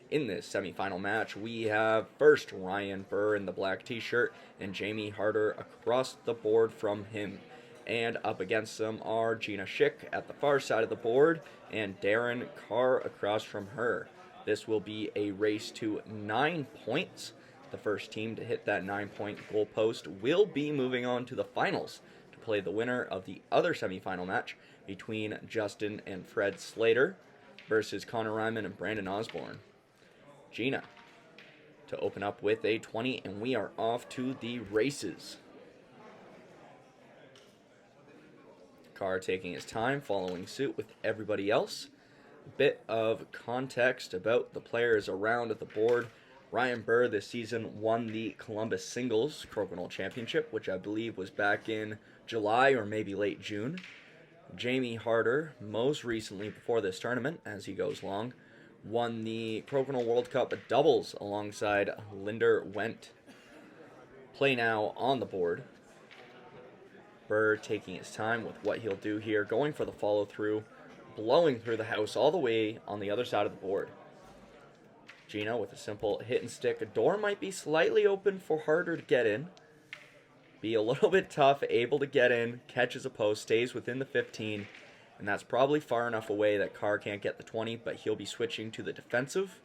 In this semifinal match, we have first Ryan Buhr in the black t-shirt and Jamie Harter across the board from him. And up against them are Gina Schick at the far side of the board and Darren Carr across from her. This will be a race to 9 points. The first team to hit that 9-point goalpost will be moving on to the finals to play the winner of the other semifinal match between Justin and Fred Slater versus Connor Ryman and Brandon Osborne. Gina to open up with a 20, and we are off to the races. Carr taking his time, following suit with everybody else. A bit of context about the players around the board. Ryan Buhr this season won the Columbus Singles Crokinole Championship, which I believe was back in July or maybe late June. Jamie Harter, most recently before this tournament, as he goes long, won the Crokinole World Cup doubles alongside Linder Wendt. Play now on the board. Buhr taking his time with what he'll do here, going for the follow-through, blowing through the house all the way on the other side of the board. Gina with a simple hit and stick. A door might be slightly open for Harter to get in. Be a little bit tough, able to get in, catches a post, stays within the 15, and that's probably far enough away that Carr can't get the 20, but he'll be switching to the defensive.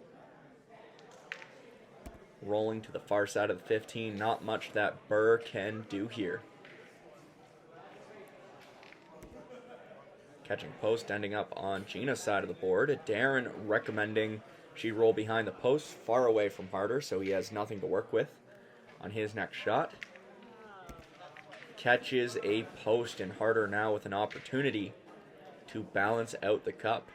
Rolling to the far side of the 15, not much that Buhr can do here. Catching post, ending up on Gina's side of the board. Darren recommending she roll behind the post, far away from Harter, so he has nothing to work with on his next shot. Catches a post, and Harter now with an opportunity to balance out the cup.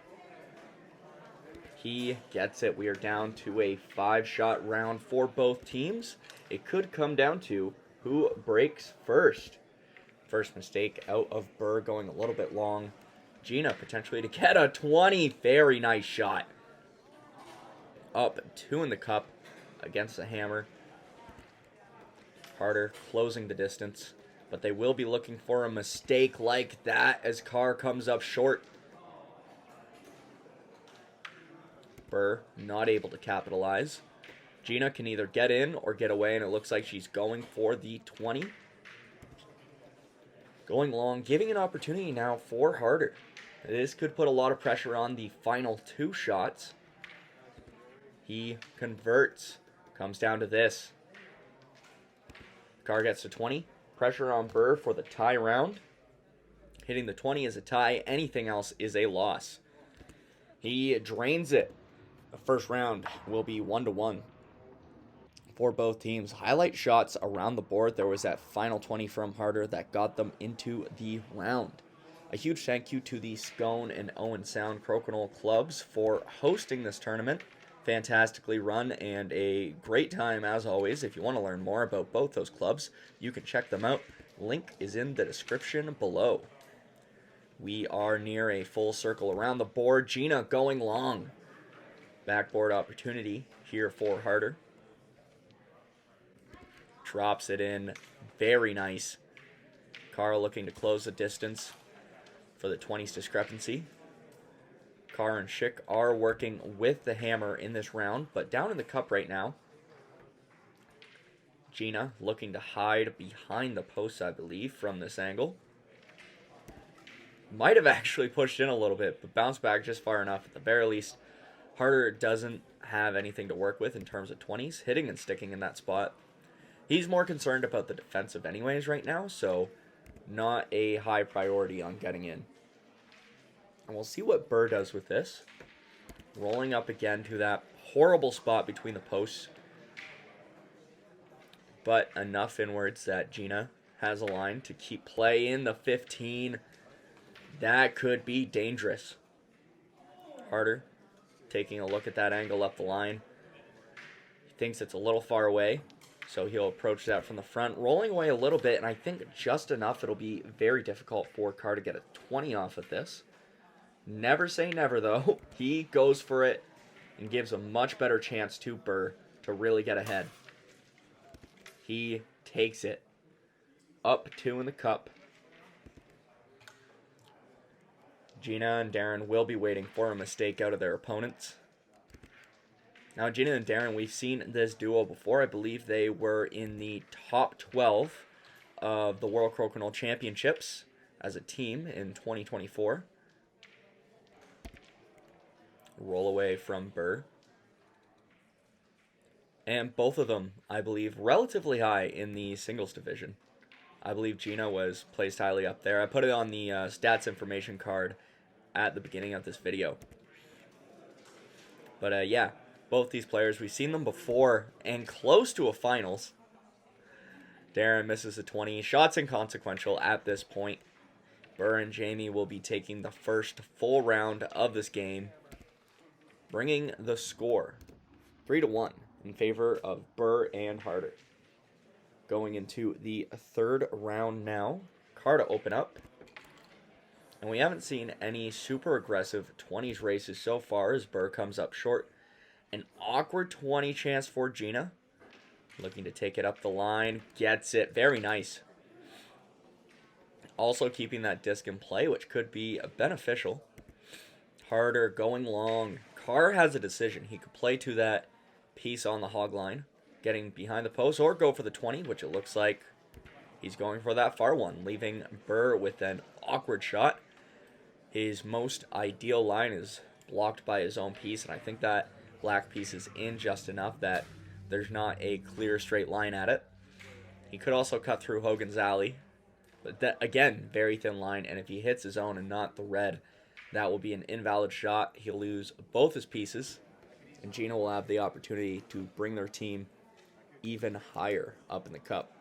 He gets it. We are down to a 5-shot round for both teams. It could come down to who breaks first. First mistake out of Buhr, going a little bit long. Gina potentially to get a 20. Very nice shot. Up 2 in the cup against the hammer. Harter closing the distance, but they will be looking for a mistake like that as Carr comes up short. Buhr not able to capitalize. Gina can either get in or get away, and it looks like she's going for the 20. Going long, giving an opportunity now for Harter. This could put a lot of pressure on the final 2 shots. He converts. Comes down to this. Carr gets to 20. Pressure on Buhr for the tie round. Hitting the 20 is a tie. Anything else is a loss. He drains it. The first round will be 1-1 for both teams. Highlight shots around the board. There was that final 20 from Harter that got them into the round. A huge thank you to the Scone and Owen Sound Crokinole clubs for hosting this tournament. Fantastically run and a great time as always. If you want to learn more about both those clubs, you can check them out. Link is in the description below. We are near a full circle around the board. Gina going long. Backboard opportunity here for Harter. Drops it in. Very nice. Carr looking to close the distance for the 20s discrepancy. Carr and Schick are working with the hammer in this round, but down in the cup right now. Gina looking to hide behind the post, I believe, from this angle. Might have actually pushed in a little bit, but bounced back just far enough at the very least. Harter doesn't have anything to work with in terms of 20s, hitting and sticking in that spot. He's more concerned about the defensive anyways right now, so not a high priority on getting in. And we'll see what Buhr does with this. Rolling up again to that horrible spot between the posts. But enough inwards that Gina has a line to keep play in the 15. That could be dangerous. Harter taking a look at that angle up the line. He thinks it's a little far away, so he'll approach that from the front. Rolling away a little bit, and I think just enough. It'll be very difficult for Carr to get a 20 off of this. Never say never, though. He goes for it and gives a much better chance to Buhr to really get ahead. He takes it. Up 2 in the cup. Gina and Darren will be waiting for a mistake out of their opponents. Now, Gina and Darren, we've seen this duo before. I believe they were in the top 12 of the World Crokinole Championships as a team in 2024. Roll away from Buhr. And both of them, I believe, relatively high in the singles division. I believe Gina was placed highly up there. I put it on the stats information card at the beginning of this video. But yeah, both these players, we've seen them before and close to a finals. Darren misses a 20. Shots inconsequential at this point. Buhr and Jamie will be taking the first full round of this game, bringing the score 3-1 in favor of Buhr and Harter. Going into the third round now. Carr to open up. And we haven't seen any super aggressive 20s races so far as Buhr comes up short. An awkward 20 chance for Gina. Looking to take it up the line. Gets it. Very nice. Also keeping that disc in play, which could be beneficial. Harter going long. Carr has a decision. He could play to that piece on the hog line, getting behind the post, or go for the 20, which it looks like he's going for that far one, leaving Buhr with an awkward shot. His most ideal line is blocked by his own piece, and I think that black piece is in just enough that there's not a clear straight line at it. He could also cut through Hogan's alley, but that, again, very thin line, and if he hits his own and not the red, that will be an invalid shot. He'll lose both his pieces, and Gina will have the opportunity to bring their team even higher up in the cup.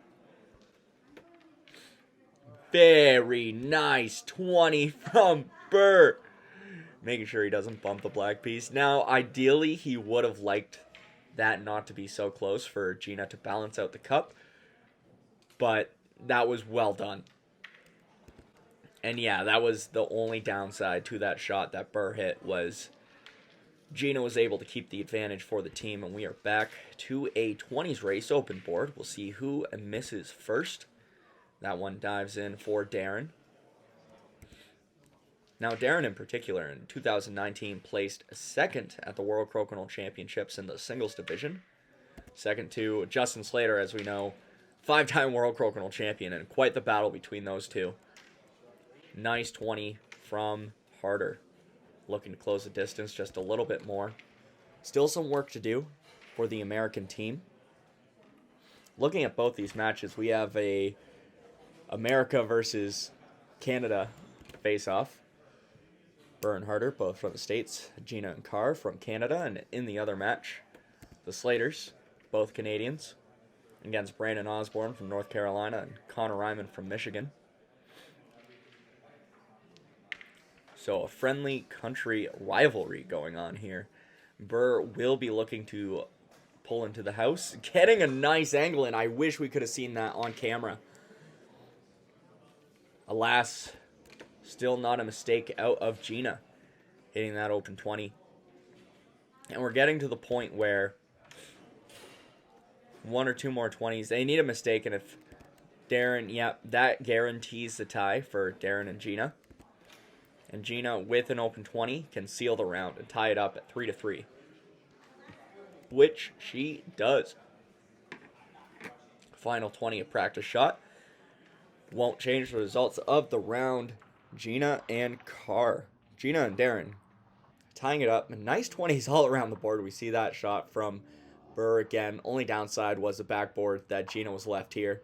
Very nice 20 from Buhr. Making sure he doesn't bump the black piece. Now, ideally, he would have liked that not to be so close for Gina to balance out the cup, but that was well done. And yeah, that was the only downside to that shot that Buhr hit, was Gina was able to keep the advantage for the team, and we are back to a 20s race open board. We'll see who misses first. That one dives in for Darren. Now, Darren in particular, in 2019, placed second at the World Crokinole Championships in the singles division. Second to Justin Slater, as we know, 5-time World Crokinole champion, and quite the battle between those two. Nice 20 from Harter. Looking to close the distance just a little bit more. Still some work to do for the American team. Looking at both these matches, we have a America versus Canada face-off. Buhr and Harter, both from the States. Gina and Carr from Canada. And in the other match, the Slaters, both Canadians, against Brandon Osborne from North Carolina and Connor Ryman from Michigan. So a friendly country rivalry going on here. Buhr will be looking to pull into the house. Getting a nice angle, and I wish we could have seen that on camera. Alas, still not a mistake out of Gina hitting that open 20. And we're getting to the point where one or two more 20s. They need a mistake, and if Darren, that guarantees the tie for Darren and Gina. And Gina, with an open 20, can seal the round and tie it up at 3-3. Which she does. Final 20, a practice shot. Won't change the results of the round. Gina and Carr. Gina and Darren tying it up. Nice 20s all around the board. We see that shot from Buhr again. Only downside was the backboard that Gina was left here.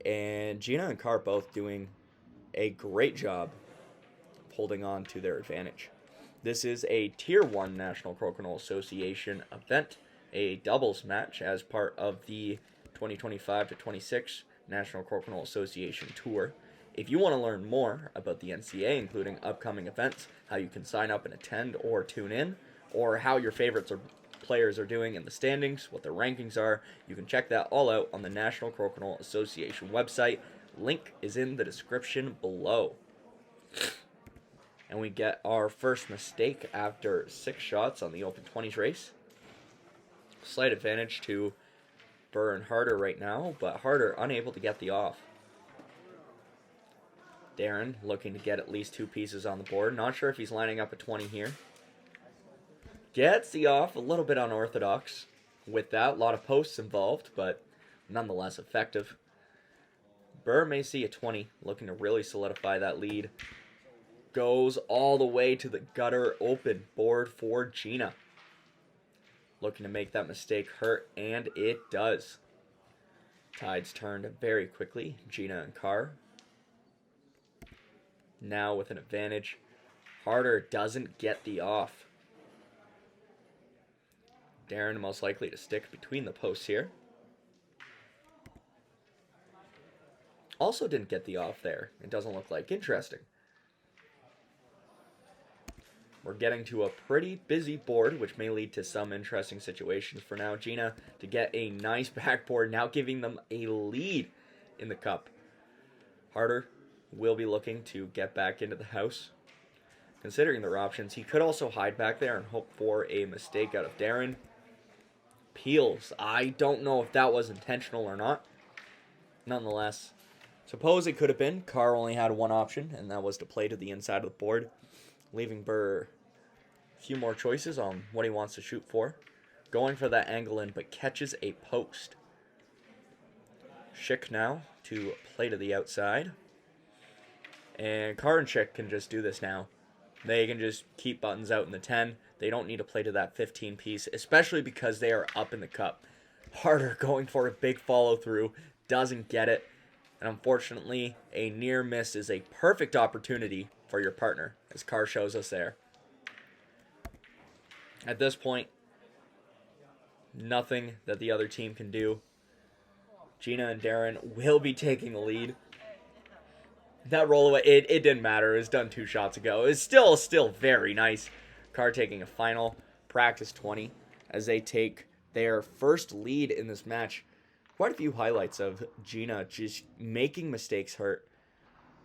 And Gina and Carr both doing a great job holding on to their advantage. This is a Tier 1 National Crokinole Association event, a doubles match as part of the 2025-26 National Crokinole Association Tour. If you want to learn more about the NCA, including upcoming events, how you can sign up and attend or tune in, or how your favorites or players are doing in the standings, what their rankings are, you can check that all out on the National Crokinole Association website. Link is in the description below. And we get our first mistake after 6 shots on the open 20s race. Slight advantage to Buhr and Harter right now, but Harter unable to get the off. Darren looking to get at least 2 pieces on the board. Not sure if he's lining up a 20 here. Gets the off, a little bit unorthodox with that. A lot of posts involved, but nonetheless effective. Buhr may see a 20, looking to really solidify that lead. Goes all the way to the gutter, open board for Gina. Looking to make that mistake hurt, and it does. Tides turned very quickly. Gina and Carr now with an advantage. Harter doesn't get the off. Darren most likely to stick between the posts here. Also didn't get the off there. It doesn't look like. Interesting. We're getting to a pretty busy board, which may lead to some interesting situations. For now, Gina to get a nice backboard, now giving them a lead in the cup. Harter will be looking to get back into the house. Considering their options, he could also hide back there and hope for a mistake out of Darren. Peels. I don't know if that was intentional or not. Nonetheless, suppose it could have been. Carr only had one option, and that was to play to the inside of the board, leaving Buhr a few more choices on what he wants to shoot for. Going for that angle in, but catches a post. Schick now to play to the outside. And Carr and Schick can just do this now. They can just keep buttons out in the 10. They don't need to play to that 15 piece, especially because they are up in the cup. Harter going for a big follow through, doesn't get it. And unfortunately, a near miss is a perfect opportunity for your partner, as Carr shows us there. At this point, nothing that the other team can do. Gina and Darren will be taking the lead. That roll away, it didn't matter. It was done 2 shots ago. It's still very nice. Carr taking a final practice 20 as they take their first lead in this match. Quite a few highlights of Gina just making mistakes hurt.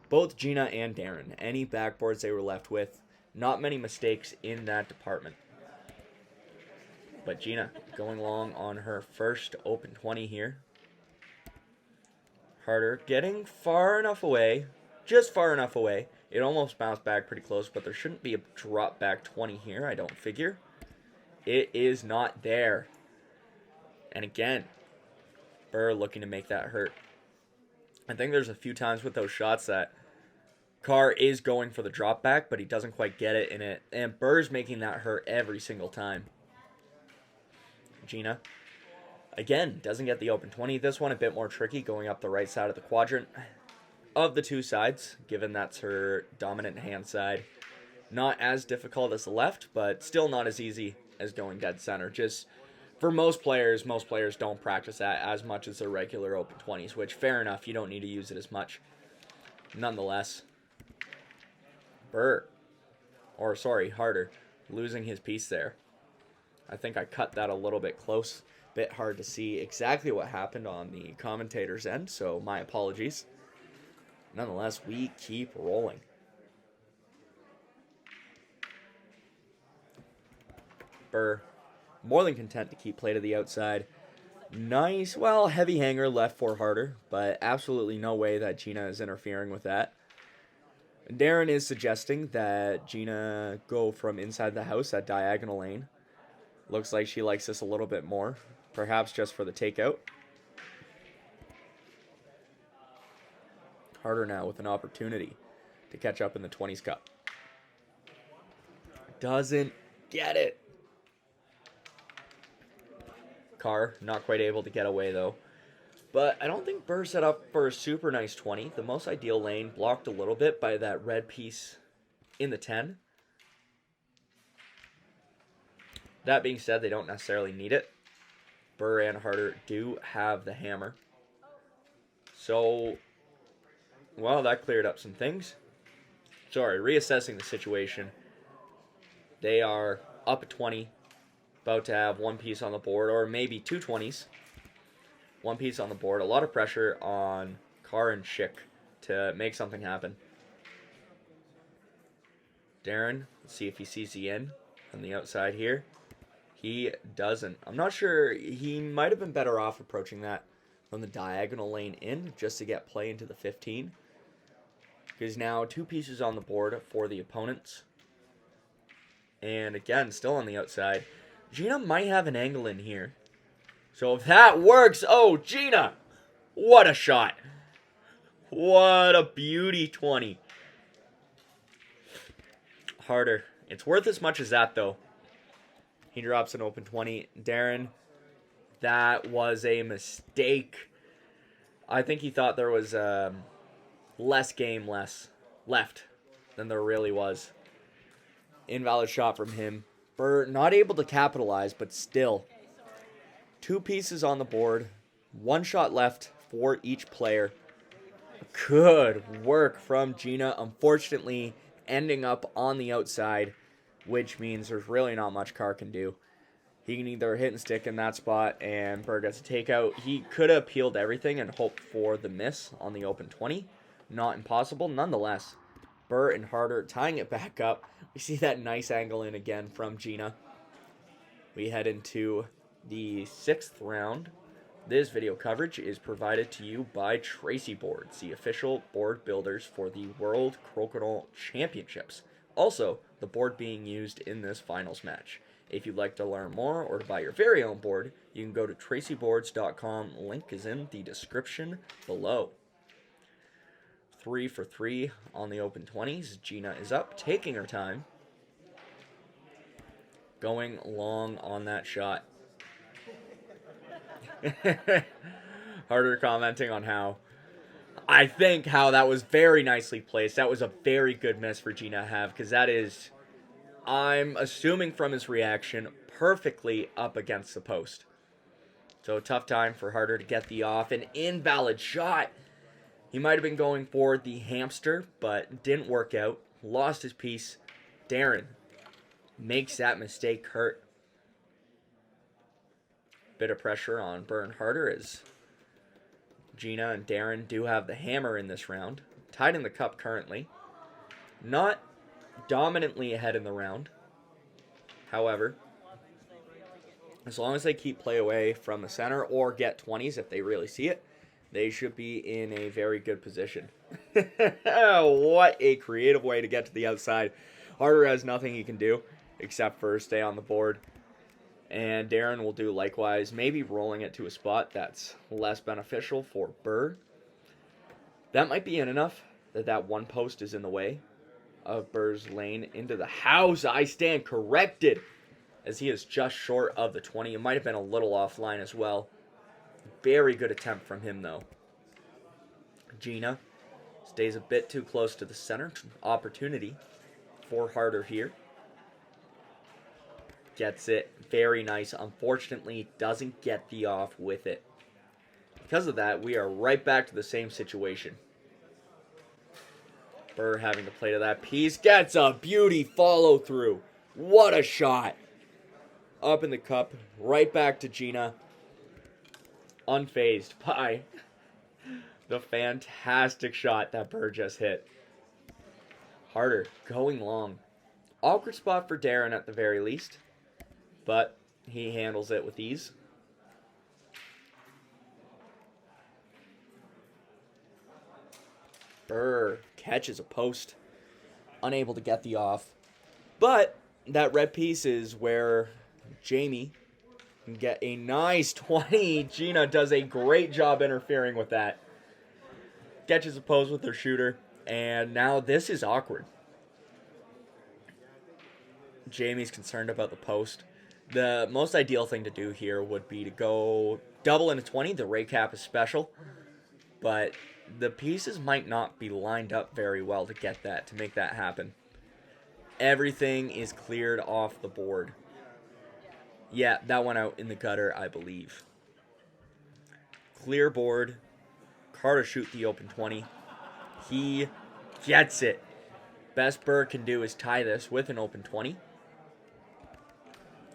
Both Gina and Darren, any backboards they were left with, not many mistakes in that department. But Gina going long on her first open 20 here. Harter getting far enough away, just far enough away. It almost bounced back pretty close, but there shouldn't be a drop back 20 here, I don't figure. It is not there. And again, Buhr looking to make that hurt. I think there's a few times with those shots that Carr is going for the drop back, but he doesn't quite get it in it. And Buhr's making that hurt every single time. Gina, again, doesn't get the open 20. This one a bit more tricky, going up the right side of the quadrant. Of the 2 sides, given that's her dominant hand side, not as difficult as the left, but still not as easy as going dead center. Just for most players don't practice that as much as their regular open 20s, which fair enough, you don't need to use it as much. Nonetheless, Harter, losing his piece there. I think I cut that a little bit close, bit hard to see exactly what happened on the commentator's end, so my apologies. Nonetheless, we keep rolling. Buhr, more than content to keep play to the outside. Nice, well, heavy hanger left for Harter, but absolutely no way that Gina is interfering with that. Darren is suggesting that Gina go from inside the house at diagonal lane. Looks like she likes this a little bit more, perhaps just for the takeout. Harter now with an opportunity to catch up in the 20s cup. Doesn't get it. Carr not quite able to get away though. But I don't think Buhr set up for a super nice 20. The most ideal lane blocked a little bit by that red piece in the 10. That being said, they don't necessarily need it. Buhr and Harter do have the hammer. So, well, that cleared up some things. Sorry, reassessing the situation. They are up at 20, about to have one piece on the board, or maybe 2 20s. One piece on the board. A lot of pressure on Carr and Schick to make something happen. Darren, let's see if he sees the in on the outside here. He doesn't. I'm not sure. He might have been better off approaching that from the diagonal lane in just to get play into the 15. Because now 2 pieces on the board for the opponents. And again, still on the outside. Gina might have an angle in here. So if that works, oh, Gina, what a shot. What a beauty 20. Harter. It's worth as much as that, though. He drops an open 20. Darren, that was a mistake. I think he thought there was less left than there really was. Invalid shot from him. Buhr not able to capitalize, but still. 2 pieces on the board. 1 shot left for each player. Good work from Gina. Unfortunately, ending up on the outside, which means there's really not much Carr can do. He can either hit and stick in that spot, and Buhr gets a takeout. He could have peeled everything and hoped for the miss on the open 20. Not impossible, nonetheless. Buhr and Harter tying it back up. We see that nice angle in again from Gina. We head into the 6th round. This video coverage is provided to you by Tracey Boards, the official board builders for the World Crokinole Championships. Also, the board being used in this finals match. If you'd like to learn more or to buy your very own board, you can go to traceyboards.com. Link is in the description below. 3 for 3 on the open 20s. Gina is up, taking her time. Going long on that shot. Harter commenting on how that was very nicely placed. That was a very good miss for Gina to have, because that is, I'm assuming from his reaction, perfectly up against the post. So tough time for Harter to get the off. An invalid shot. He might have been going for the hamster, but didn't work out. Lost his piece. Darren makes that mistake hurt. Bit of pressure on Buhr and Harter as Gina and Darren do have the hammer in this round. Tied in the cup currently. Not dominantly ahead in the round. However, as long as they keep play away from the center or get 20s if they really see it, they should be in a very good position. What a creative way to get to the outside. Harter has nothing he can do except for stay on the board. And Darren will do likewise, maybe rolling it to a spot that's less beneficial for Buhr. That might be in enough that one post is in the way of Buhr's lane into the house. I stand corrected as he is just short of the 20. It might have been a little offline as well. Very good attempt from him, though. Gina stays a bit too close to the center. Opportunity for Harter here. Gets it. Very nice. Unfortunately, doesn't get the off with it. Because of that, we are right back to the same situation. Buhr having to play to that piece. Gets a beauty follow through. What a shot. Up in the cup. Right back to Gina. Unfazed by the fantastic shot that Buhr just hit. Harter going long. Awkward spot for Darren at the very least, but he handles it with ease. Buhr catches a post, unable to get the off, but that red piece is where Jamie can get a nice 20. Gina does a great job interfering with that. Catches a pose with her shooter, and now this is awkward. Jamie's concerned about the post. The most ideal thing to do here would be to go double in a 20. The rate cap is special, but the pieces might not be lined up very well to get that, to make that happen. Everything is cleared off the board. Yeah, that went out in the gutter, I believe. Clear board. Carr to shoot the open 20. He gets it. Best Buhr can do is tie this with an open 20.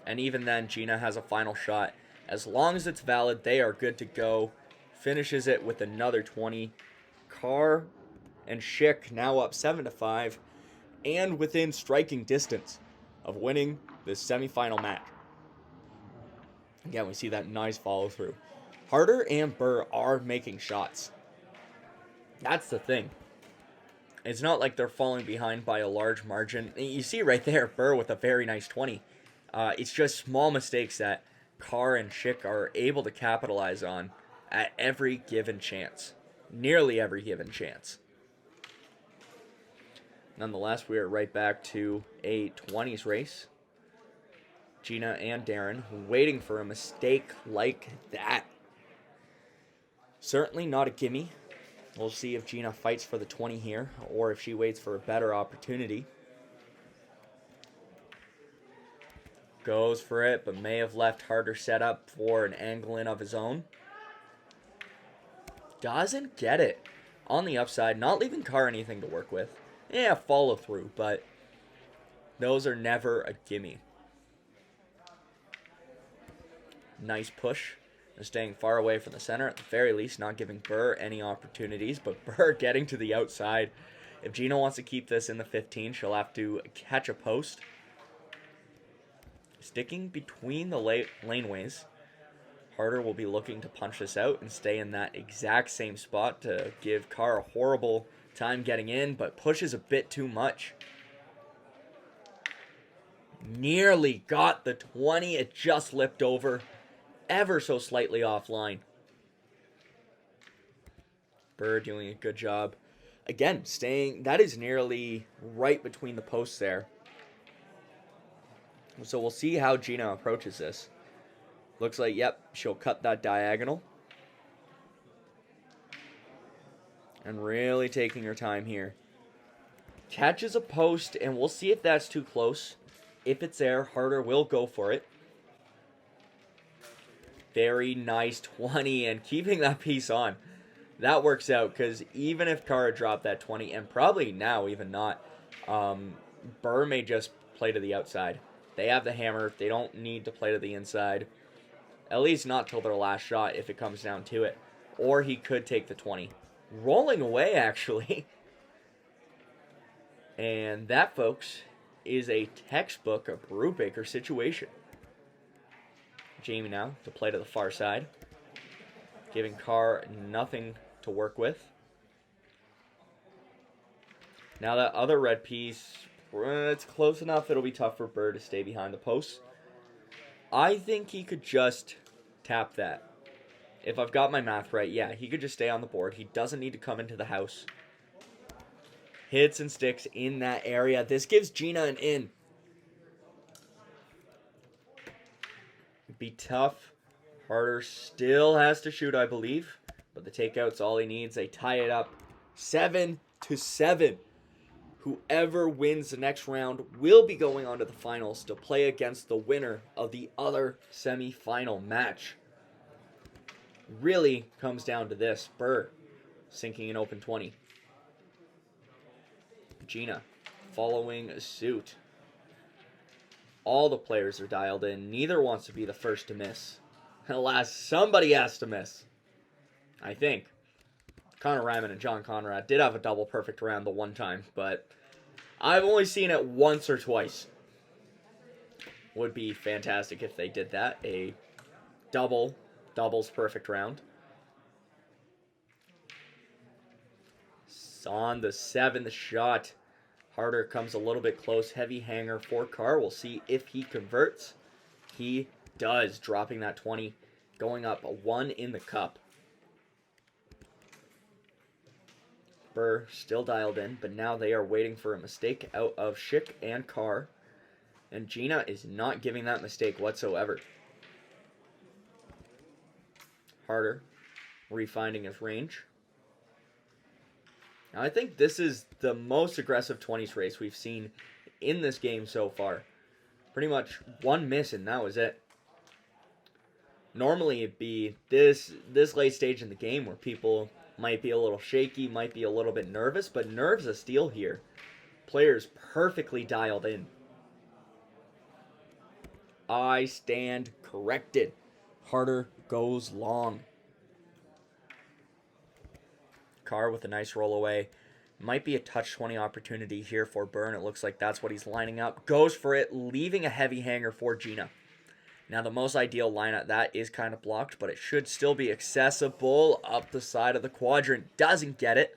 And even then, Gina has a final shot. As long as it's valid, they are good to go. Finishes it with another 20. Carr and Schick now up 7-5. And within striking distance of winning this semifinal match. Again, we see that nice follow through. Harter and Buhr are making shots. That's the thing. It's not like they're falling behind by a large margin. You see right there, Buhr with a very nice 20. It's just small mistakes that Carr and Schick are able to capitalize on at every given chance. Nearly every given chance. Nonetheless, we are right back to a 20s race. Gina and Darren waiting for a mistake like that. Certainly not a gimme. We'll see if Gina fights for the 20 here, or if she waits for a better opportunity. Goes for it, but may have left Harter set up for an angle in of his own. Doesn't get it. On the upside, not leaving Carr anything to work with. Yeah, follow through, but those are never a gimme. Nice push. And staying far away from the center, at the very least, not giving Buhr any opportunities, but Buhr getting to the outside. If Gina wants to keep this in the 15, she'll have to catch a post. Sticking between the laneways, Harter will be looking to punch this out and stay in that exact same spot to give Carr a horrible time getting in, but pushes a bit too much. Nearly got the 20. It just lipped over ever so slightly offline. Buhr doing a good job. Again, staying, that is nearly right between the posts there. So we'll see how Gina approaches this. Looks like, yep, she'll cut that diagonal. And really taking her time here. Catches a post, and we'll see if that's too close. If it's there, Harter will go for it. Very nice 20, and keeping that piece on. That works out, because even if Carr dropped that 20, and probably now even not, Buhr may just play to the outside. They have the hammer. They don't need to play to the inside. At least not till their last shot if it comes down to it. Or he could take the 20. Rolling away, actually. And that, folks, is a textbook of Brubaker situation. Jamie now to play to the far side. Giving Carr nothing to work with. Now that other red piece, it's close enough. It'll be tough for Buhr to stay behind the posts. I think he could just tap that. If I've got my math right, yeah, he could just stay on the board. He doesn't need to come into the house. Hits and sticks in that area. This gives Gina an in. Be tough. Harter still has to shoot, I believe. But the takeout's all he needs. They tie it up 7-7. Whoever wins the next round will be going on to the finals to play against the winner of the other semifinal match. Really comes down to this. Buhr sinking an open 20. Gina following suit. All the players are dialed in. Neither wants to be the first to miss. Alas, somebody has to miss. I think. Connor Ryman and John Conrad did have a double perfect round the one time, but I've only seen it once or twice. Would be fantastic if they did that. A doubles perfect round. On the 7th shot. Harter comes a little bit close. Heavy hanger for Carr. We'll see if he converts. He does, dropping that 20. Going up a 1 in the cup. Buhr still dialed in, but now they are waiting for a mistake out of Schick and Carr. And Gina is not giving that mistake whatsoever. Harter refinding his range. Now, I think this is the most aggressive 20s race we've seen in this game so far. Pretty much one miss and that was it. Normally it'd be this late stage in the game where people might be a little shaky, might be a little bit nervous, but nerves a steal here. Players perfectly dialed in. I stand corrected. Harter goes long. Carr with a nice roll away. Might be a touch 20 opportunity here for Buhr. It looks like that's what he's lining up. Goes for it, leaving a heavy hanger for Gina. Now the most ideal lineup, that is kind of blocked, but it should still be accessible up the side of the quadrant. Doesn't get it.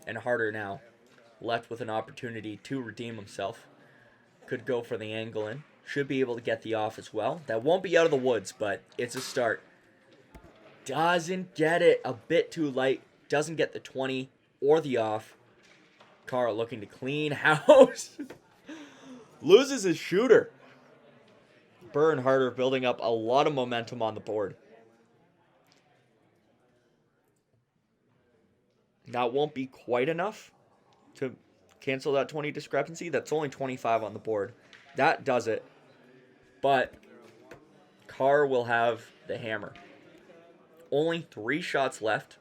And Harter now left with an opportunity to redeem himself. Could go for the angle in. Should be able to get the off as well. That won't be out of the woods, but it's a start. Doesn't get it. A bit too light. Doesn't get the 20 or the off. Carr looking to clean house. Loses his shooter. Buhr and Harter building up a lot of momentum on the board. That won't be quite enough to cancel that 20 discrepancy. That's only 25 on the board. That does it. But Carr will have the hammer. Only 3 shots left.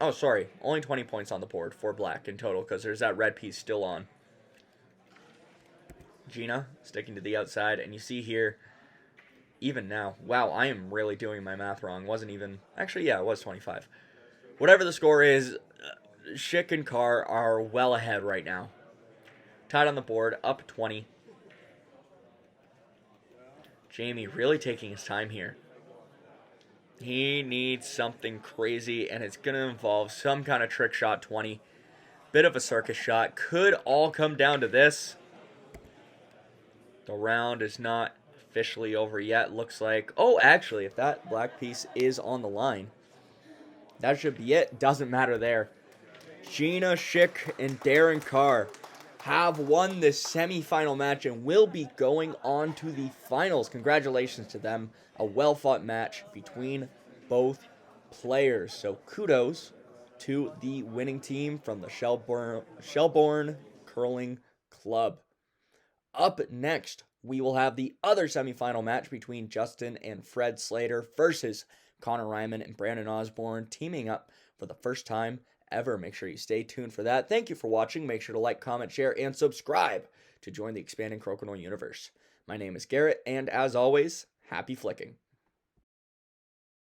Oh, sorry. Only 20 points on the board for black in total because there's that red piece still on. Gina sticking to the outside. And you see here, even now. Wow, I am really doing my math wrong. Wasn't even... Actually, yeah, it was 25. Whatever the score is, Schick and Carr are well ahead right now. Tied on the board, up 20. Jamie really taking his time here. He needs something crazy, and it's going to involve some kind of trick shot 20. Bit of a circus shot. Could all come down to this. The round is not officially over yet. Looks like... Oh, actually, if that black piece is on the line, that should be it. Doesn't matter there. Gina, Schick, and Darren Carr have won this semifinal match and will be going on to the finals. Congratulations to them. A well-fought match between both players. So kudos to the winning team from the Shelbourne Curling Club. Up next, we will have the other semifinal match between Justin and Fred Slater versus Connor Ryman and Brandon Osborne teaming up for the first time ever. Make sure you stay tuned for that. Thank you for watching. Make sure to like, comment, share, and subscribe to join the expanding Crokinole universe. My name is Garret, and as always, happy flicking.